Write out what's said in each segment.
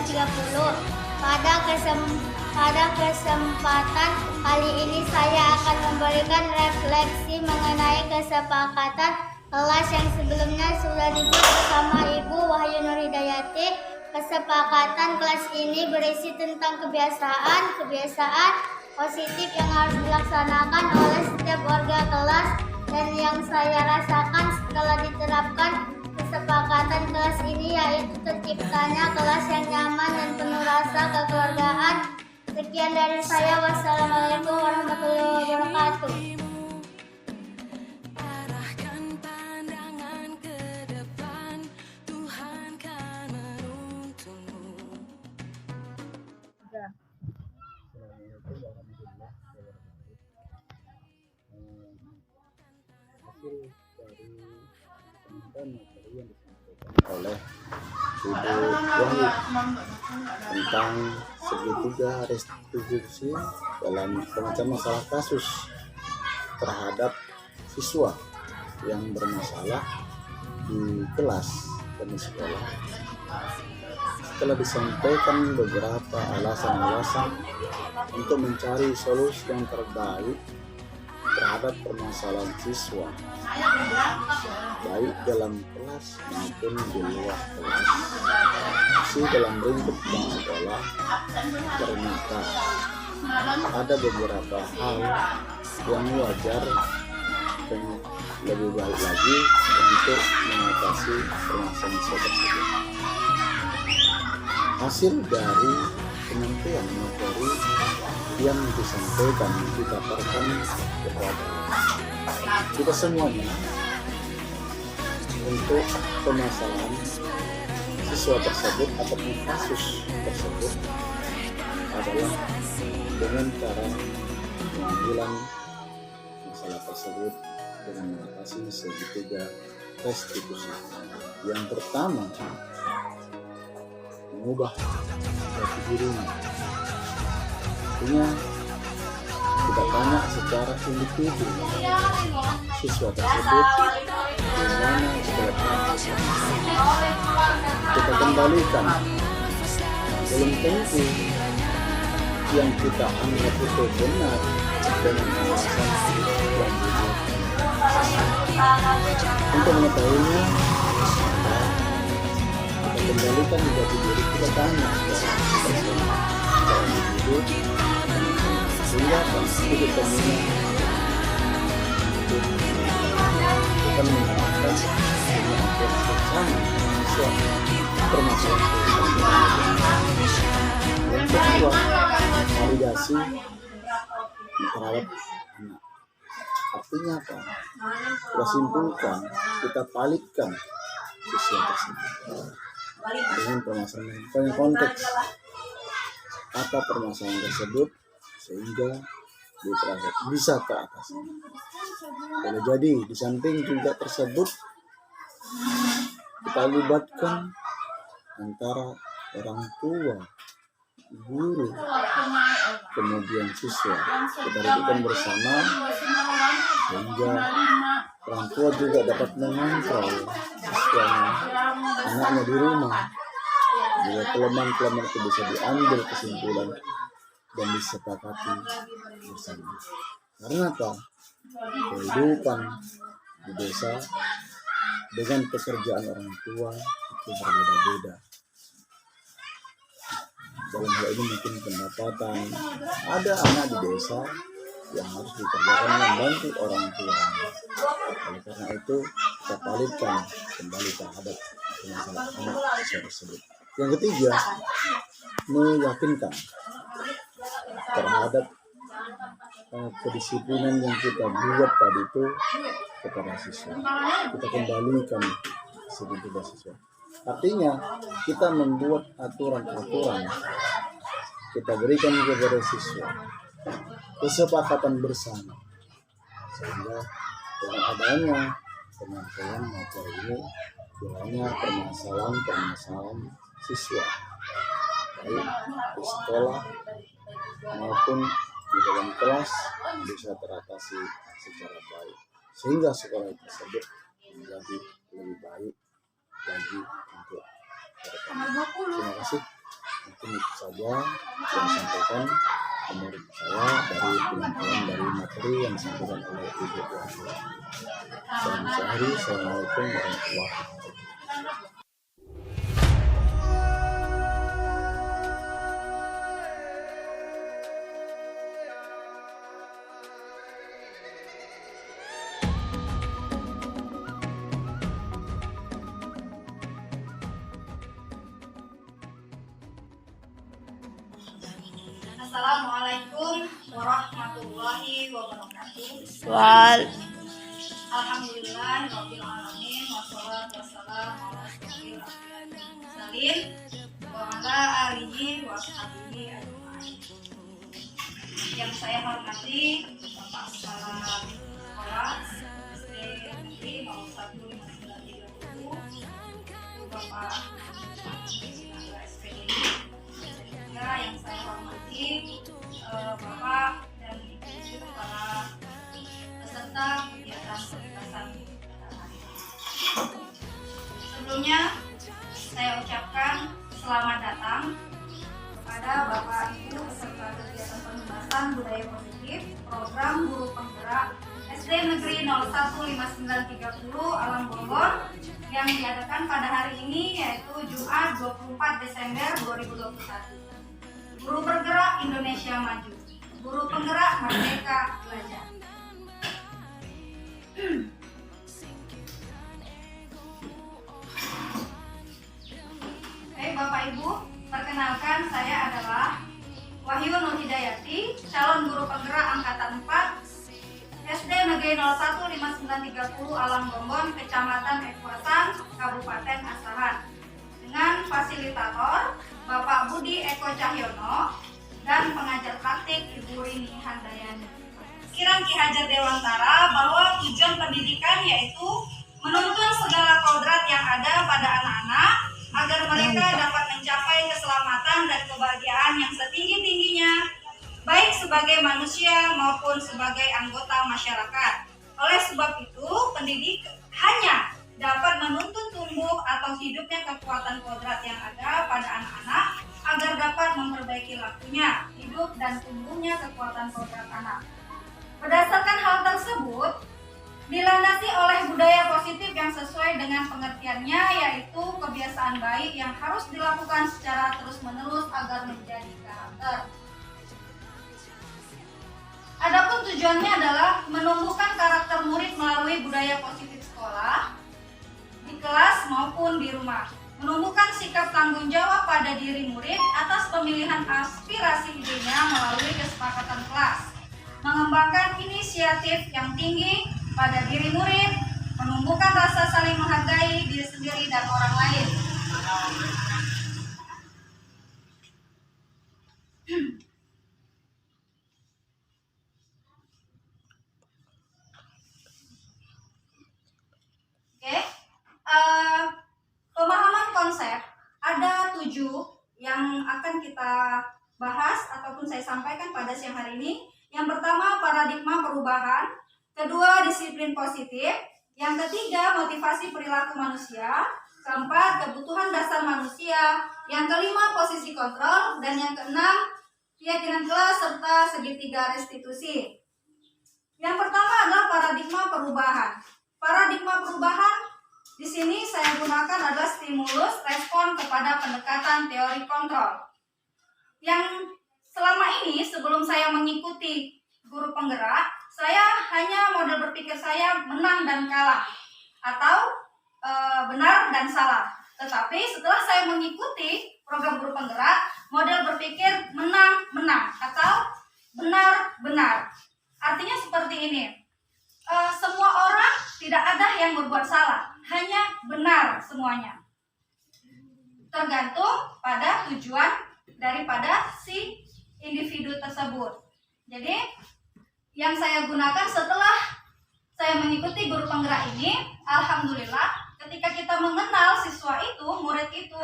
2030. Pada kesempatan kali ini saya akan memberikan refleksi mengenai kesepakatan kelas yang sebelumnya sudah dibuat bersama Ibu Wahyu Nur Hidayati. Kesepakatan kelas ini berisi tentang kebiasaan positif yang harus dilaksanakan oleh setiap warga kelas dan yang saya rasakan setelah diterapkan kesepakatan kelas ini yaitu terciptanya kelas yang nyaman dan penuh rasa kekeluargaan. Sekian dari saya. Wassalamualaikum warahmatullahi wabarakatuh. Dari materi yang disampaikan oleh Ibu Wahyu tentang segitiga restitusi dalam semacam masalah kasus terhadap siswa yang bermasalah di kelas dan di sekolah. Setelah disampaikan beberapa alasan-alasan untuk mencari solusi yang terbaik terhadap permasalahan siswa, baik dalam kelas maupun di luar kelas, masih dalam lingkup sekolah, ternyata ada beberapa hal yang wajar dan lebih baik lagi untuk mengatasi permasalahan siswa tersebut. Hasil dari penyampaian materi yang disampaikan dipaparkan kepada kita semuanya untuk permasalahan siswa tersebut atau kasus tersebut adalah dengan cara pengambilan masalah tersebut dengan mengatasi segitiga restitusi. Yang pertama, mengubah jati dirinya. Artinya kita tanya secara individu siswa tersebut bagaimana kebetulan kita kembalikan. Belum tentu yang kita anggap itu benar dengan alasan yang dibuat. Untuk mengetahuinya, kita kembalikan jati diri, kita tanya secara individu sehingga hidup temunya akan menerapkan hampir sama suatu permasalahan. Yang kedua, validasi terhadap anak. Artinya apa? Kita simpulkan, kita palikkan siswa tersebut dengan permasalahan, dengan konteks apa permasalahan tersebut sehingga bisa ke atas. Boleh jadi di samping juga tersebut kita libatkan antara orang tua, guru, kemudian siswa. Kita dudukkan bersama sehingga orang tua juga dapat mengontrol siswanya, anaknya di rumah. Bila kelemahan itu bisa diambil kesimpulan dan disepakati bersama. Karena apa? Kehidupan di desa dengan pekerjaan orang tua itu berbeda-beda. Dalam hal ini mungkin pendapatan, ada anak di desa yang harus dikerjakan membantu orang tua. Oleh karena itu kita palikkan kembali terhadap masalah anak tersebut. Yang ketiga, meyakinkan terhadap kedisiplinan yang kita buat tadi itu kepada siswa. Kita kembalikan kepada siswa. Artinya kita membuat aturan-aturan, kita berikan kepada siswa kesepakatan bersama, sehingga dengan adanya penyampaian materi ini kiranya permasalahan siswa baik di sekolah maupun di dalam kelas bisa teratasi secara baik, sehingga sekolah tersebut menjadi lebih baik lagi untuk ke depan. Terima kasih. Mungkin itu saja yang sampaikan menurut saya dari penyampaian dari materi yang disampaikan oleh Ibu Wahyu. Selamat hari, Assalamualaikum warahmatullahi wabarakatuh. Assalamualaikum warahmatullahi wabarakatuh. Alhamdulillah rabbil alamin wassalatu wassalamu ala asyrofil anbiya'i wal mursalin wa ala alihi wa sahbihi ajmain. Yang saya hormati Bapak Kepala Sekolah SD Negeri 015930, Bapak SPD. Juga yang saya hormati Bapak dan Ibu para peserta kegiatan pementasan pada hari ini. Sebelumnya saya ucapkan selamat datang kepada Bapak Ibu peserta kegiatan pementasan budaya positif program guru penggerak SD Negeri 015930 Alam Bogor yang diadakan pada hari ini, yaitu Jumat 24 Desember 2021. Guru bergerak Indonesia Maju, guru penggerak Merdeka Belajar. Baik Bapak Ibu, perkenalkan saya adalah Wahyu Nur Hidayati, calon guru penggerak angkatan 4 SD Negeri 015930 Alam Bongbong, Kecamatan Ekuasan, Kabupaten Asahan, dengan fasilitator Bapak Budi Eko Cahyono dan pengajar praktik Ibu Rini Handayani. Kirang Ki Hajar Dewantara bahwa tujuan pendidikan yaitu menuntun segala kodrat yang ada pada anak-anak agar mereka dapat mencapai keselamatan dan kebahagiaan yang setinggi-tingginya, baik sebagai manusia maupun sebagai anggota masyarakat. Oleh sebab itu, pendidik hanya dapat menuntun tumbuh atau hidupnya kekuatan kodrat yang ada pada anak-anak agar dapat memperbaiki lakunya, hidup dan tumbuhnya kekuatan kodrat anak. Berdasarkan hal tersebut, dilandasi oleh budaya positif yang sesuai dengan pengertiannya, yaitu kebiasaan baik yang harus dilakukan secara terus-menerus agar menjadi karakter. Adapun tujuannya adalah menumbuhkan karakter murid melalui budaya positif sekolah, di kelas maupun di rumah, menumbuhkan sikap tanggung jawab pada diri murid atas pemilihan aspirasi idenya melalui kesepakatan kelas, mengembangkan inisiatif yang tinggi pada diri murid, menumbuhkan rasa saling menghargai diri sendiri dan orang lain. Pemahaman konsep ada 7 yang akan kita bahas ataupun saya sampaikan pada siang hari ini. Yang pertama, paradigma perubahan. Kedua, disiplin positif. Yang ketiga, motivasi perilaku manusia. Keempat, kebutuhan dasar manusia. Yang kelima, posisi kontrol. Dan yang keenam, keyakinan kelas serta segitiga restitusi. Yang pertama adalah paradigma perubahan. Paradigma perubahan di sini saya gunakan adalah stimulus respon kepada pendekatan teori kontrol. Yang selama ini sebelum saya mengikuti guru penggerak, saya hanya model berpikir saya menang dan kalah atau benar dan salah. Tetapi setelah saya mengikuti program guru penggerak, model berpikir menang-menang atau benar-benar. Artinya seperti ini. Semua orang tidak ada yang berbuat salah, hanya benar semuanya. Tergantung pada tujuan daripada si individu tersebut. Jadi, yang saya gunakan setelah saya mengikuti guru penggerak ini, alhamdulillah, ketika kita mengenal siswa itu, murid itu,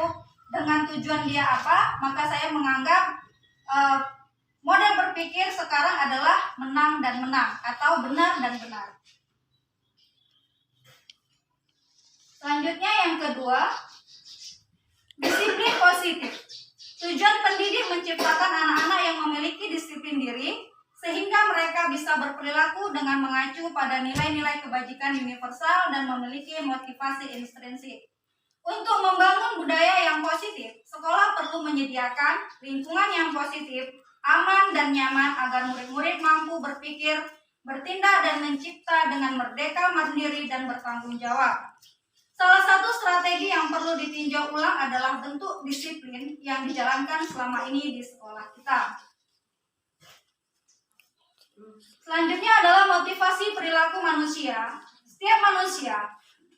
dengan tujuan dia apa, maka saya menganggap model berpikir sekarang adalah menang dan menang atau benar dan benar. Selanjutnya yang kedua, disiplin positif. Tujuan bisa berperilaku dengan mengacu pada nilai-nilai kebajikan universal dan memiliki motivasi intrinsik. Untuk membangun budaya yang positif, sekolah perlu menyediakan lingkungan yang positif, aman dan nyaman agar murid-murid mampu berpikir, bertindak dan mencipta dengan merdeka, mandiri dan bertanggung jawab. Salah satu strategi yang perlu ditinjau ulang adalah bentuk disiplin yang dijalankan selama ini di sekolah kita. Selanjutnya adalah motivasi perilaku manusia. Setiap manusia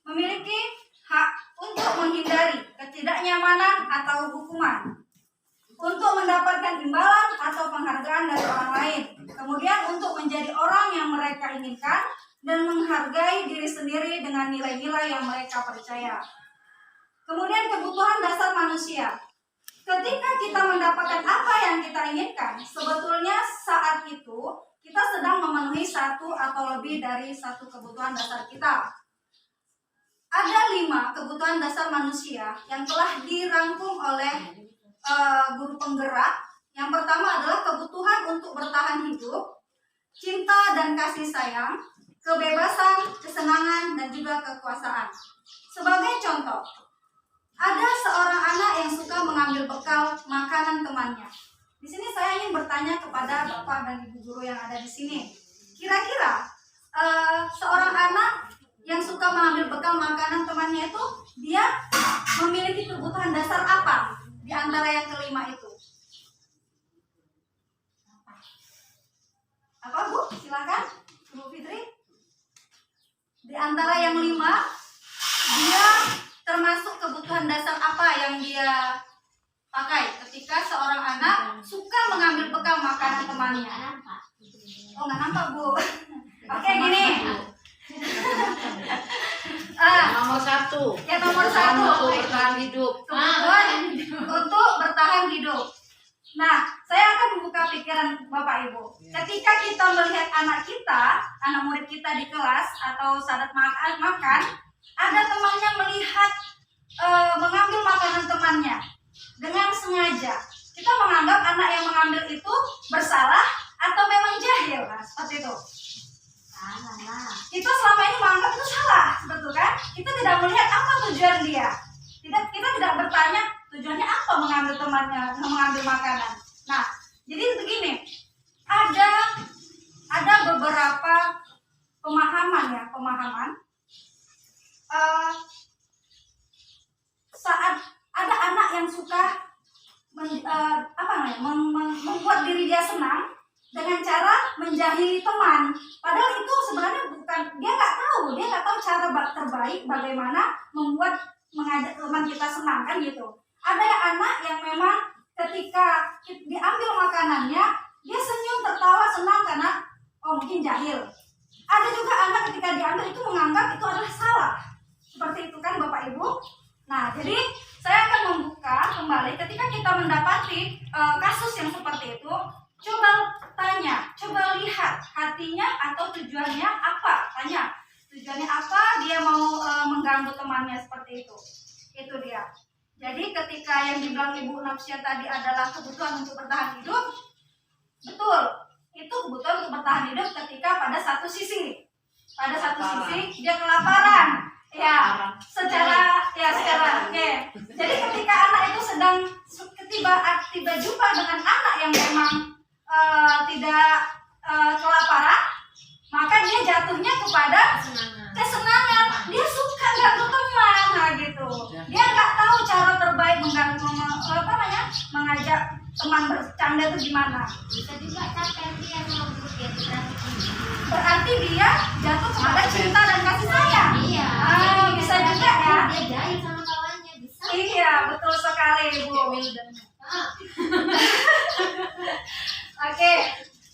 memiliki hak untuk menghindari ketidaknyamanan atau hukuman, untuk mendapatkan imbalan atau penghargaan dari orang lain, kemudian untuk menjadi orang yang mereka inginkan dan menghargai diri sendiri dengan nilai-nilai yang mereka percaya. Kemudian kebutuhan dasar manusia. Ketika kita mendapatkan apa yang kita inginkan, sebetulnya saat itu kita sedang memenuhi satu atau lebih dari satu kebutuhan dasar kita. Ada 5 kebutuhan dasar manusia yang telah dirangkum oleh guru penggerak. Yang pertama adalah kebutuhan untuk bertahan hidup, cinta dan kasih sayang, kebebasan, kesenangan, dan juga kekuasaan. Sebagai contoh, ada seorang anak yang suka mengambil bekal makanan temannya. Di sini saya ingin bertanya kepada Bapak dan Ibu guru yang ada di sini. Kira-kira seorang anak yang suka mengambil bekal makanan temannya itu, dia memiliki kebutuhan dasar apa di antara yang kelima itu? Apa Bu? Silakan, Bu Fitri. Di antara yang 5, dia termasuk kebutuhan dasar apa yang dia pakai ketika seorang anak suka mengambil bekal makanan temannya? Oh, nggak nampak Bu. Oke, gini. Nomor 1. Ya, nomor 1. Untuk bertahan hidup. Kebutuhan untuk bertahan hidup. Nah, saya akan membuka pikiran Bapak Ibu. Ketika kita melihat anak kita, anak murid kita di kelas atau saat makan, ada temannya melihat mengambil makanan temannya dengan sengaja. Kita menganggap anak yang mengambil itu bersalah atau memang jahil, nah, seperti itu. Kita selama ini menganggap itu salah, betul kan? Kita tidak melihat apa tujuan dia. Kita tidak bertanya tujuannya apa mengambil temannya, mengambil makanan. Nah, jadi begini, ada beberapa pemahaman saat ada anak yang suka membuat diri dia senang dengan cara menjahili teman. Padahal itu sebenarnya bukan, dia nggak tahu cara terbaik bagaimana mengajak teman kita senang, kan gitu. Ada anak yang memang ketika diambil makanannya, dia senyum, tertawa, senang karena mungkin jahil. Ada juga anak ketika diambil itu menganggap itu adalah salah. Seperti itu kan Bapak Ibu. Nah, jadi saya akan membuka kembali ketika kita mendapati kasus yang seperti itu. Coba tanya, coba lihat hatinya atau tujuannya apa. Tanya, tujuannya apa dia mau mengganggu temannya seperti itu. Itu dia. Jadi ketika yang dibilang Ibu Napsia tadi adalah kebutuhan untuk bertahan hidup, betul. Itu kebutuhan untuk bertahan hidup ketika pada satu sisi dia kelaparan. Ya, secara oke. Jadi ketika anak itu sedang tiba jumpa dengan anak yang memang tidak kelaparan, maka dia jatuhnya kepada kesenangan. Dia suka ganggu teman, nah gitu. Dia nggak tahu cara terbaik mengajak teman bercanda itu gimana. Bisa juga capek dia sama guru dia. Berarti dia jatuh kepada cinta dan kasih sayang. Iya. Bisa juga ya. Dia jahit sama kawannya, bisa. Iya, betul sekali Bu. Oke,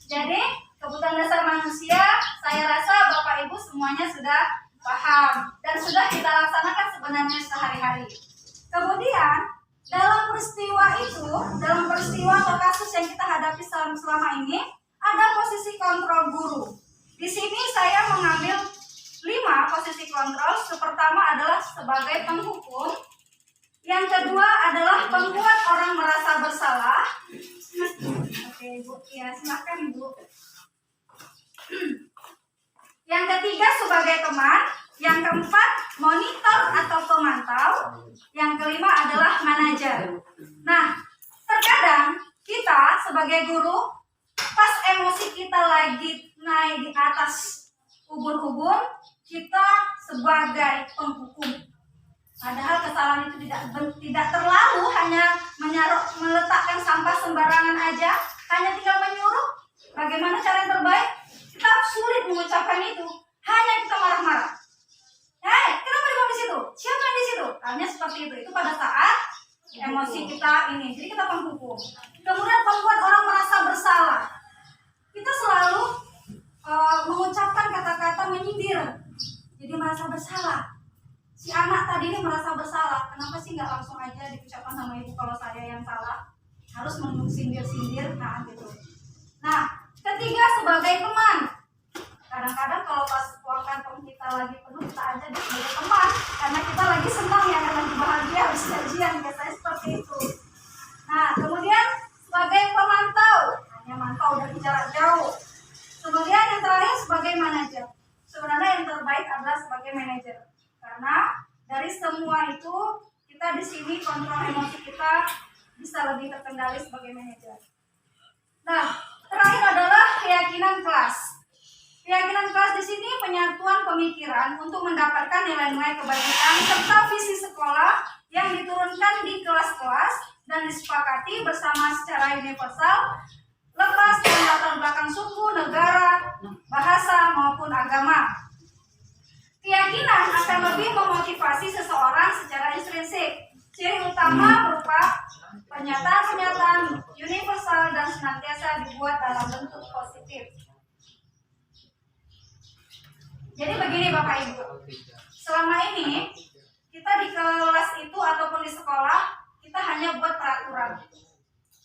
jadi kebutuhan dasar manusia, saya rasa Bapak Ibu semuanya sudah paham dan sudah kita laksanakan sebenarnya sehari-hari. Kemudian dalam peristiwa atau kasus yang kita hadapi selama ini, ada posisi kontrol guru. Di sini saya mengambil 5 posisi kontrol. Pertama adalah sebagai penghukum. Yang kedua adalah membuat orang merasa bersalah. Oke, Bu. Ya, silakan, Bu. Yang ketiga sebagai teman. Yang keempat monitor atau pemantau. Yang kelima adalah manajer. Nah, terkadang kita sebagai guru pas emosi kita lagi naik di atas ubun-ubun, kita sebagai penghukum. Padahal kesalahan itu tidak terlalu hanya meletakkan sampah sembarangan aja, hanya tinggal menyuruh. Bagaimana cara yang terbaik? Kita sulit mengucapkan itu, hanya kita marah-marah. Kenapa dibuang di situ? Siapa yang di situ? Hanya seperti itu. Itu pada saat emosi kita ini. Jadi kita penghukum. Kemudian membuat orang merasa bersalah. Kita selalu mengucapkan kata-kata menyindir. Jadi merasa bersalah. Si anak tadi ini merasa bersalah. Kenapa sih nggak langsung aja diucapkan sama ibu kalau saya yang salah? Harus mensindir-sindir, nah gitu. Nah, ketiga sebagai teman. Kadang-kadang kalau pas uang kantong kita lagi penuh, kita aja deh sebagai teman. Karena kita lagi senang ya, karena lagi bahagia habis gajian. Biasanya seperti itu. Nah, kemudian sebagai pemantau. Hanya mantau dari jarak jauh. Kemudian yang terakhir sebagai manajer. Sebenarnya yang terbaik adalah sebagai manajer. Karena dari semua itu kita di sini kontrol emosi kita bisa lebih terkendali sebagai manajer. Nah, terakhir adalah keyakinan kelas. Keyakinan kelas di sini penyatuan pemikiran untuk mendapatkan nilai-nilai kebaikan serta visi sekolah yang diturunkan di kelas-kelas dan disepakati bersama secara universal lepas dari latar belakang suku, negara, bahasa maupun agama. Keyakinan akan lebih memotivasi seseorang secara intrinsik. Ciri utama berupa pernyataan-pernyataan universal dan senantiasa dibuat dalam bentuk positif. Jadi begini Bapak Ibu, selama ini kita di kelas itu ataupun di sekolah kita hanya buat peraturan.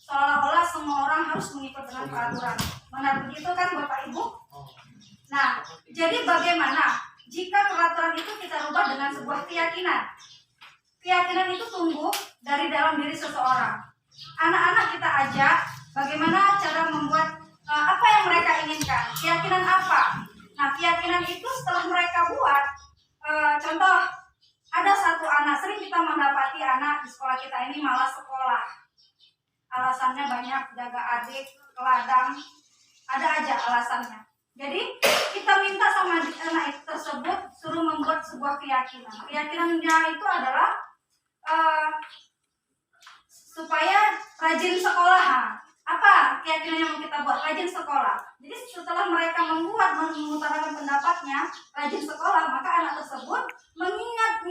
Seolah-olah semua orang harus mengikut dengan peraturan. Benar begitu kan Bapak Ibu? Nah, jadi bagaimana jika peraturan itu kita rubah dengan sebuah keyakinan? Keyakinan itu tumbuh dari dalam diri seseorang. Anak-anak kita ajak bagaimana cara membuat apa yang mereka inginkan. Keyakinan apa? Nah, keyakinan itu setelah mereka buat, contoh, ada satu anak, sering kita mendapati anak di sekolah kita ini malas sekolah. Alasannya banyak, jaga adik, keladang, ada aja alasannya. Jadi, kita minta sama anak tersebut, suruh membuat sebuah keyakinan. Keyakinannya itu adalah supaya rajin sekolah. Apa keyakinan yang mau kita buat? Rajin sekolah. Jadi setelah mereka mengutarakan pendapatnya rajin sekolah, maka anak tersebut mengingat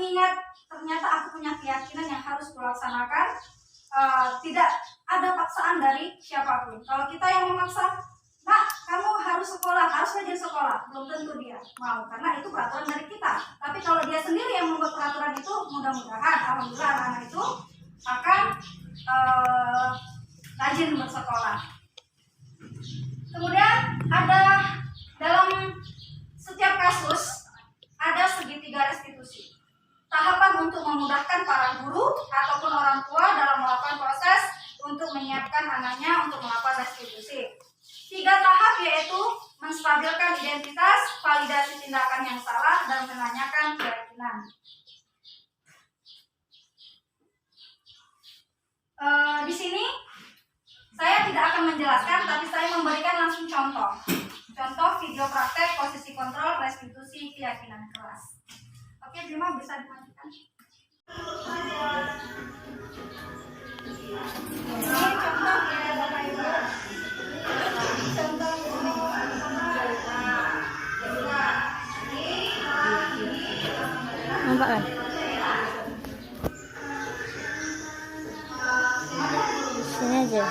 ternyata aku punya keyakinan yang harus kulaksanakan. Tidak ada paksaan dari siapapun. Kalau kita yang memaksa, nah kamu harus sekolah, harus rajin sekolah, belum tentu dia mau, karena itu peraturan dari kita. Tapi kalau dia sendiri yang membuat peraturan itu, mudah-mudahan alhamdulillah anak-anak itu akan rajin bersekolah. Kemudian ada dalam setiap kasus ada segitiga restitusi. Tahapan untuk memudahkan para guru ataupun orang tua dalam melakukan proses untuk menyiapkan anaknya untuk melakukan restitusi. 3 tahap yaitu menstabilkan identitas, validasi tindakan yang salah, dan menanyakan keyakinan. Di sini saya tidak akan menjelaskan, tapi saya memberikan langsung contoh. Contoh video praktek posisi kontrol restitusi keyakinan kelas. Oke, Bima bisa dimatikan. Ini contoh ya Bapak Ibu. Contoh nampak kan? Sini aja.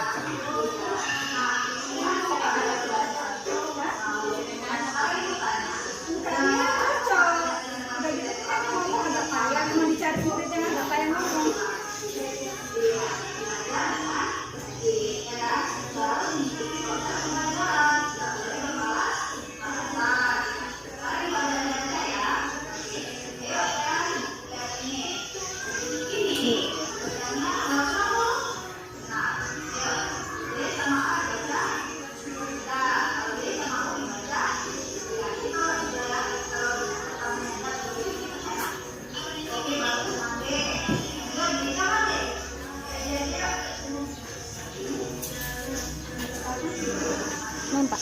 nampak.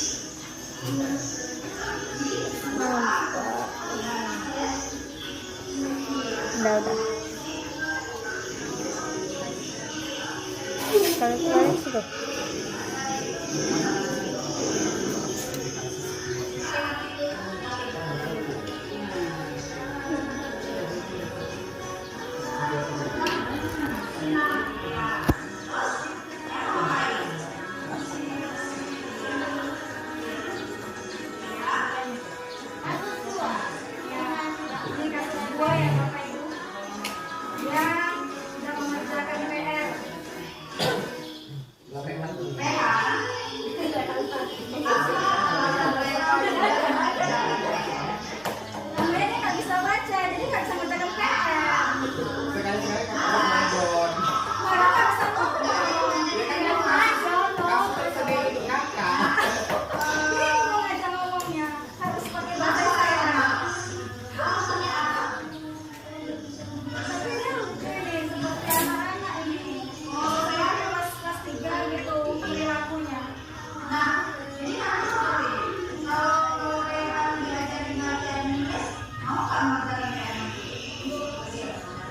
Nampak. Udah. Kalian sudah. Ini kasus dua ya Bapak Ibu yang sudah mengerjakan PR. Namanya nggak bisa baca, jadi nggak bisa mengerjakan PR. Sekali-sekali kamu ngomong. Mereka nggak bisa ngomong. Kamu sedih itu kakak. Bingung aja ngomongnya, harus pakai bahasa isyarat. Tapi ini lucu nih, seperti anak-anak ini. Saya kelas 3 gitu perilakunya. Jadi kalau yang diajarin latihan Inggris, mau nggak mengerjakan PR? Jadi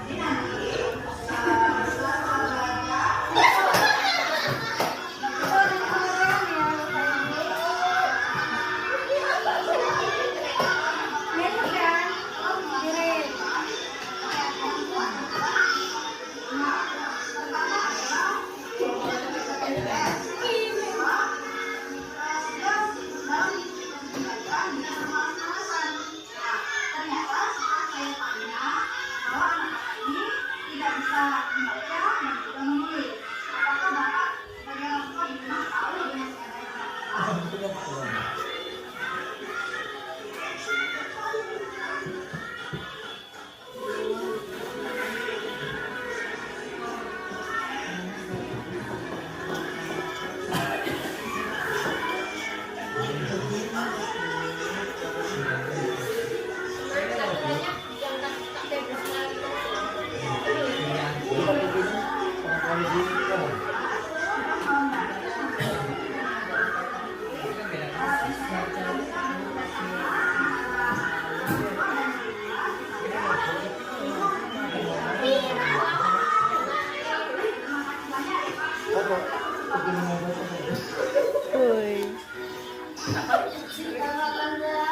nanti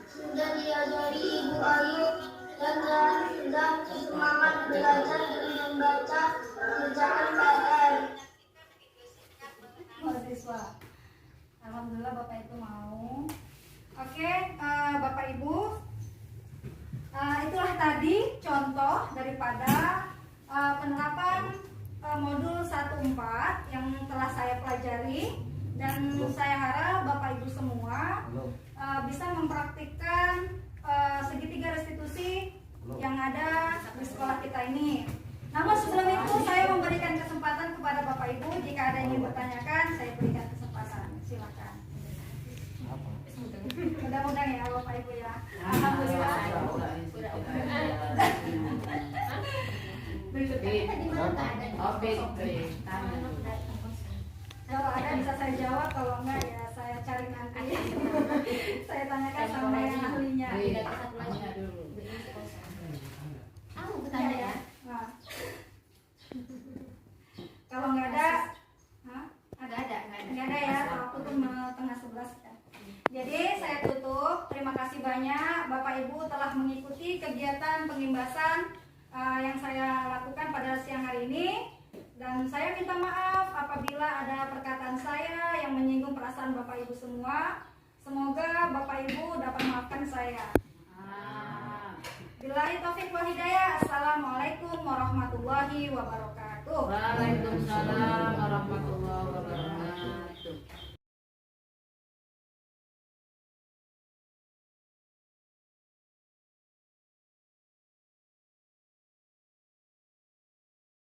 sudah diajari Ibu Ayu dan sudah semangat belajar dan membaca mengerjakan PR. Mahasiswa. Alhamdulillah Bapak Ibu mau. Oke, Bapak Ibu, itulah tadi contoh daripada penerapan modul 1.4 yang telah saya pelajari, dan saya harap Bapak Ibu semua bisa mempraktikkan segitiga restitusi yang ada di sekolah kita ini. Namun sebelum itu saya memberikan kesempatan kepada Bapak Ibu, jika ada yang ingin bertanyakan, saya berikan kesempatan. Silakan. Mudah-mudahan ya Bapak Ibu ya. Alhamdulillah. Kalau ada bisa saya jawab, kalau enggak ya saya cari nanti. Saya tanyakan sama yang ahlinya. Aku bertanya ya. Nah. Kalau nggak ada, nggak ada ya. Waktu tuh tengah 11 ya. Jadi saya tutup. Terima kasih banyak Bapak Ibu telah mengikuti kegiatan pengimbasan yang saya lakukan pada siang hari ini. Dan saya minta maaf apabila ada perkataan saya yang menyinggung perasaan Bapak Ibu semua. Semoga Bapak Ibu dapat memaafkan saya. Billahi taufik wal hidayah. Assalamualaikum warahmatullahi wabarakatuh. Waalaikumsalam warahmatullahi wabarakatuh.